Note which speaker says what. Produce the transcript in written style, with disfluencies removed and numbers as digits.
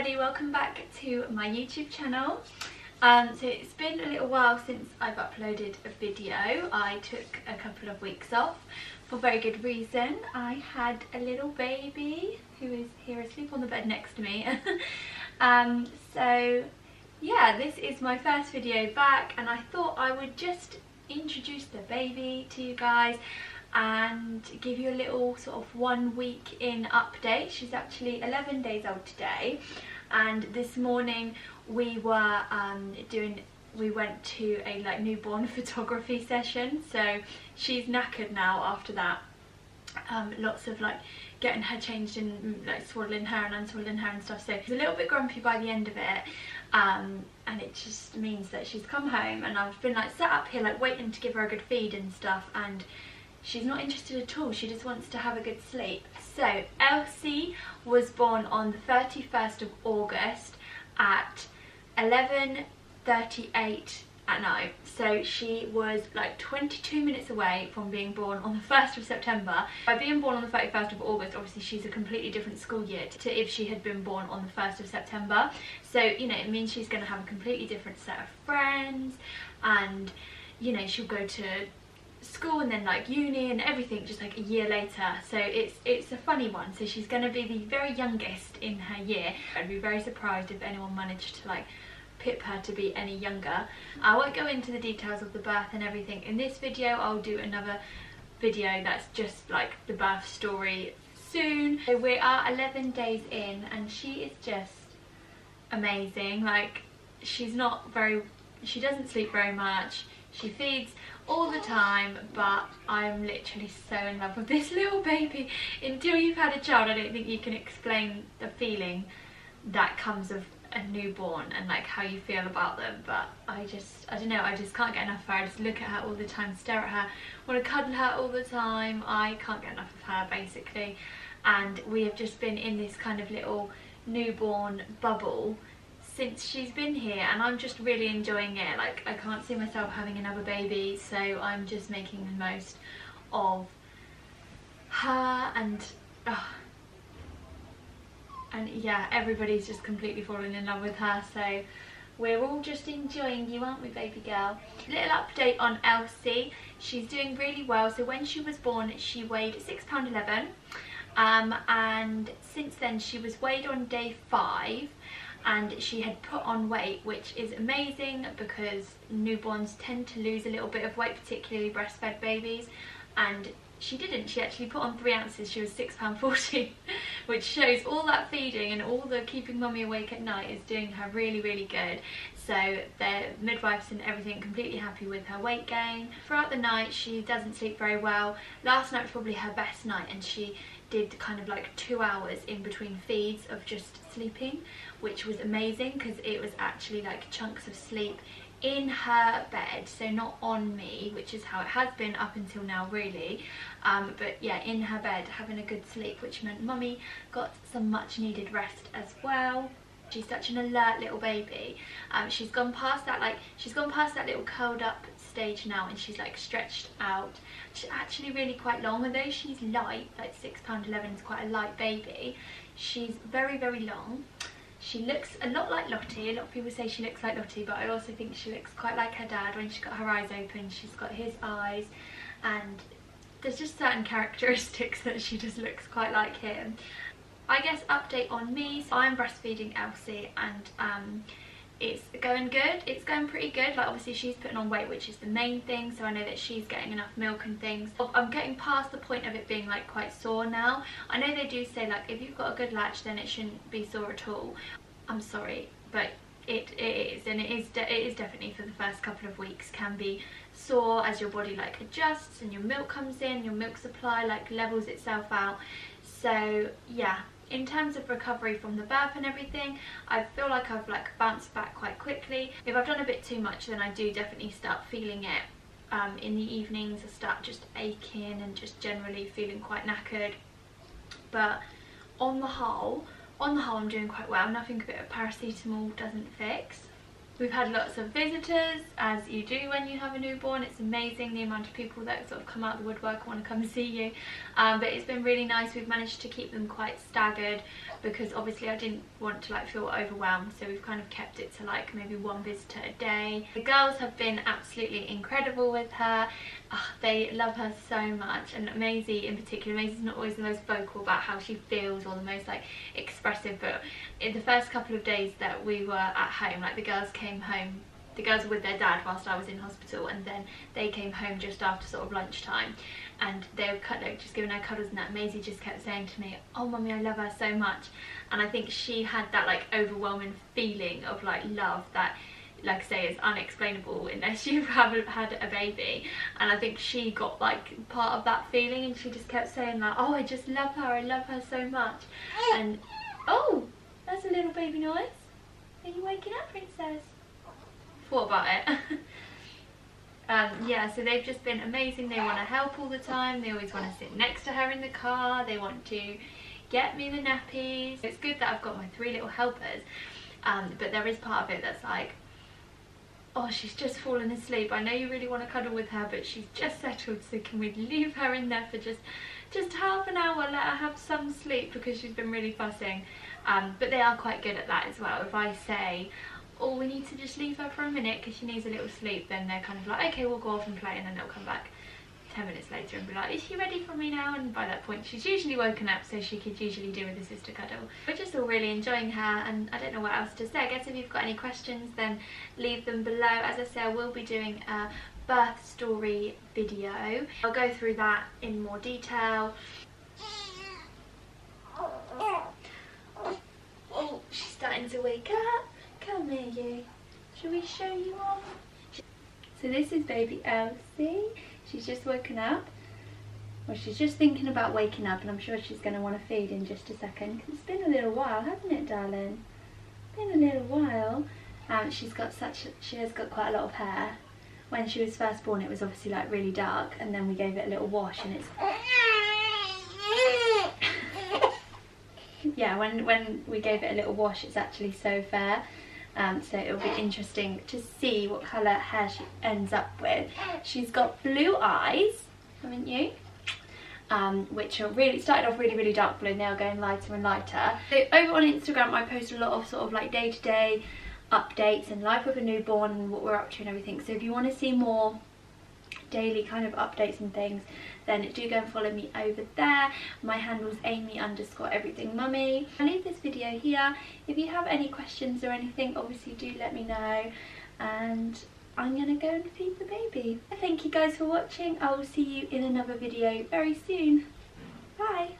Speaker 1: everybody, welcome back to my YouTube channel. So it's been a little while since I've uploaded a video. I took a couple of weeks off for very good reason. I had a little baby who is here asleep on the bed next to me. So yeah, this is my first video back and I thought I would just introduce the baby to you guys and give you a little sort of 1 week in update. She's actually 11 days old today, and this morning we were we went to a newborn photography session, so she's knackered now after that. Lots of getting her changed and swaddling her and unswaddling her and stuff, so she's a little bit grumpy by the end of it, and it just means that she's come home and I've been sat up here waiting to give her a good feed and stuff, and she's not interested at all. She just wants to have a good sleep. So Elsie was born on the 31st of August at 11:38 at night. So she was 22 minutes away from being born on the 1st of September. By being born on the 31st of August, obviously she's a completely different school year to if she had been born on the 1st of September. So, you know, it means she's going to have a completely different set of friends, and, you know, she'll go to school and then uni and everything just a year later. So it's a funny one. So she's going to be the very youngest in her year. I'd be very surprised if anyone managed to pip her to be any younger. I won't go into the details of the birth and everything in this video. I'll do another video that's just the birth story soon. So we are 11 days in and she is just amazing. She doesn't sleep very much, she feeds all the time, but I'm literally so in love with this little baby. Until you've had a child, I don't think you can explain the feeling that comes of a newborn and how you feel about them. But I don't know, I just can't get enough of her. I just look at her all the time, stare at her, want to cuddle her all the time. I can't get enough of her basically, and we have just been in this kind of little newborn bubble since she's been here, and I'm just really enjoying it. I can't see myself having another baby, so I'm just making the most of her, and yeah, everybody's just completely fallen in love with her, so we're all just enjoying you, aren't we, baby girl? Little update on Elsie. She's doing really well. So when she was born she weighed £6.11, and since then she was weighed on day 5, and she had put on weight, which is amazing because newborns tend to lose a little bit of weight, particularly breastfed babies, and she didn't. She actually put on 3 ounces. She was £6.40, which shows all that feeding and all the keeping mummy awake at night is doing her really, really good. So the midwives and everything completely happy with her weight gain. Throughout the night she doesn't sleep very well. Last night was probably her best night, and she did kind of 2 hours in between feeds of just sleeping, which was amazing because it was actually chunks of sleep in her bed, so not on me, which is how it has been up until now really, but yeah, in her bed having a good sleep, which meant mummy got some much needed rest as well. She's such an alert little baby. She's gone past that little curled up stage now, and she's stretched out. She's actually really quite long, although she's light, £6.11 is quite a light baby. She's very, very long. She looks a lot like Lottie. A lot of people say she looks like Lottie, but I also think she looks quite like her dad when she's got her eyes open. She's got his eyes, and there's just certain characteristics that she just looks quite like him. I guess update on me. So I'm breastfeeding Elsie, and it's going good. It's going pretty good. Obviously she's putting on weight, which is the main thing, so I know that she's getting enough milk and things. I'm getting past the point of it being quite sore now. I know they do say if you've got a good latch then it shouldn't be sore at all. I'm sorry, but it is, and it is definitely for the first couple of weeks can be sore as your body adjusts and your milk comes in, your milk supply levels itself out. So yeah, in terms of recovery from the birth and everything, I feel like I've bounced back quite quickly. If I've done a bit too much, then I do definitely start feeling it in the evenings. I start just aching and just generally feeling quite knackered, but on the whole I'm doing quite well. Nothing a bit of paracetamol doesn't fix. We've had lots of visitors, as you do when you have a newborn. It's amazing the amount of people that sort of come out of the woodwork and want to come and see you. But it's been really nice. We've managed to keep them quite staggered. because obviously I didn't want to like feel overwhelmed, so we've kind of kept it to like maybe 1 visitor a day. The girls have been absolutely incredible with her. They love her so much, and Maisie in particular. Maisie's not always the most vocal about how she feels or the most like expressive, but in the first couple of days that we were at home, like the girls came home, the girls were with their dad whilst I was in hospital, and then they came home just after sort of lunchtime, and they were just giving her cuddles and that. Maisie just kept saying to me, "Oh mummy, I love her so much." And I think she had that like overwhelming feeling of like love that, like I say, is unexplainable unless you haven't had a baby. And I think she got like part of that feeling, and she just kept saying like, "Oh, I just love her, I love her so much." And oh, that's a little baby noise. Are you waking up, princess? Thought about it. Yeah, so they've just been amazing. They want to help all the time. They always want to sit next to her in the car. They want to get me the nappies. It's good that I've got my 3 little helpers, but there is part of it that's like, oh, she's just fallen asleep. I know you really want to cuddle with her, but she's just settled, so can we leave her in there for just half an hour, let her have some sleep, because she's been really fussing. But they are quite good at that as well. If I say, oh, we need to just leave her for a minute because she needs a little sleep, then they're kind of like, okay, we'll go off and play, and then they'll come back 10 minutes later and be like, is she ready for me now? And by that point she's usually woken up, so she could usually do with a sister cuddle. We're just all really enjoying her, and I don't know what else to say. I guess if you've got any questions, then leave them below. As I say, I will be doing a birth story video. I'll go through that in more detail. Oh, she's starting to wake up. Come here, you. Shall we show you off? So this is baby Elsie. She's just woken up. Well, she's just thinking about waking up, and I'm sure she's going to want to feed in just a second. It's been a little while, hasn't it, darling? Been a little while. She has got quite a lot of hair. When she was first born, it was obviously like really dark, and then we gave it a little wash, and it's yeah, when we gave it a little wash, it's actually so fair. So it'll be interesting to see what colour hair she ends up with. She's got blue eyes, haven't you? Which are started off really dark blue, and they are going lighter and lighter. So over on Instagram I post a lot of sort of like day-to-day updates and life with a newborn and what we're up to and everything. So if you want to see more daily kind of updates and things, then do go and follow me over there. My handle's Amy_everythingmummy. I'll leave this video here. If you have any questions or anything, obviously do let me know, and I'm gonna go and feed the baby. Thank you guys for watching. I will see you in another video very soon. Bye.